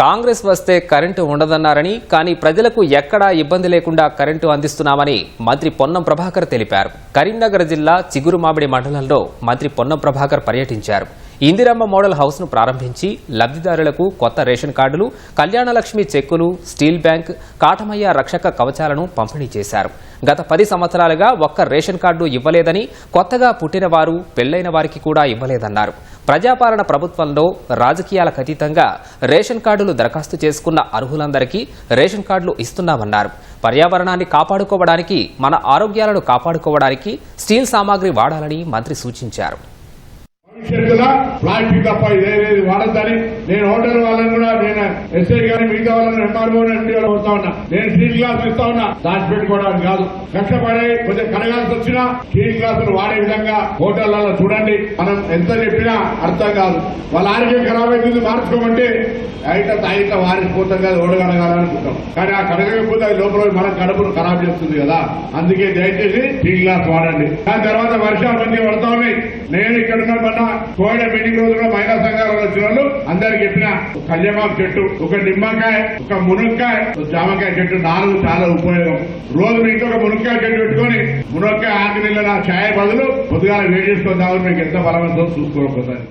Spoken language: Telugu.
కాంగ్రెస్ వస్తే కరెంటు ఉండదన్నారని కానీ ప్రజలకు ఎక్కడా ఇబ్బంది లేకుండా కరెంటు అందిస్తున్నామని మంత్రి పొన్నం ప్రభాకర్ తెలిపారు. కరీంనగర్ జిల్లా చిగురుమామిడి మండలంలో మంత్రి పొన్నం ప్రభాకర్ పర్యటించారు. ఇందిరమ్మ మోడల్ హౌస్ ను ప్రారంభించి లబ్ధిదారులకు కొత్త రేషన్ కార్డులు, కళ్యాణలక్ష్మి చెక్కులు, స్టీల్ బ్యాంక్, కాటమయ్య రక్షక కవచాలను పంపిణీ చేశారు. గత 10 సంవత్సరాలుగా ఒక్క రేషన్ కార్డు ఇవ్వలేదని, కొత్తగా పుట్టిన వారు, పెళ్లైన వారికి కూడా ఇవ్వలేదన్నారు. ప్రజాపాలన ప్రభుత్వంలో రాజకీయాలకు అతీతంగా రేషన్ కార్డులు దరఖాస్తు చేసుకున్న అర్హులందరికీ రేషన్ కార్డులు ఇస్తున్నామన్నారు. పర్యావరణాన్ని కాపాడుకోవడానికి, మన ఆరోగ్యాలను కాపాడుకోవడానికి స్టీల్ సామాగ్రి వాడాలని మంత్రి సూచించారు. భవిష్యత్తులో ప్లాస్టిక్ తప్ప ఇదేది వాడద్దని నేను హోటల్ వాళ్ళని కూడా నేను ఎస్ఐ గాని మిగతా వాళ్ళని ఎంఆర్ఓ వస్తా ఉన్నా. నేను స్టీల్ గ్లాసులు ఇస్తా ఉన్నా, దాచిపెట్టుకోవడానికి కాదు. కష్టపడి కొంచెం కడగాల్సి వచ్చినా స్టీల్ గ్లాసులు వాడే విధంగా హోటళ్లలో చూడండి. మనం ఎంత చెప్పినా అర్థం కాదు. వాళ్ళ ఆరోగ్యం ఖరాబ్ అవుతుంది, మార్చుకోమంటే తాగిట వారిపోతాం కదా, ఓడగడగాలనుకుంటాం. కానీ ఆ కడగకపోతే అది లోపల మన కడుపును ఖరాబ్ చేస్తుంది కదా. అందుకే దయచేసి స్టీల్ గ్లాస్ వాడండి. దాని తర్వాత వర్షాలు మంచిగా పడతా ఉన్నాయి. నేను ఇక్కడ ఉన్న కోవిడ్ మీటింగ్ రోజుల్లో మహిళా సంఘాలలో వచ్చిన వాళ్ళు అందరికి చెప్పిన కళ్యామాకు చెట్టు, ఒక నిమ్మకాయ, ఒక మునక్కాయ, జామకాయ చెట్టు 4 చాలా ఉపయోగం. రోజు మీకు ఒక మునక్కాయ చెట్టు పెట్టుకుని మునక్కాయ ఆకు నీళ్ళ ఛాయ బదులు పొద్దుగాల వేడి చేసుకొని తాగు, మీకు ఎంత బలవంతో చూసుకోకపోతారు.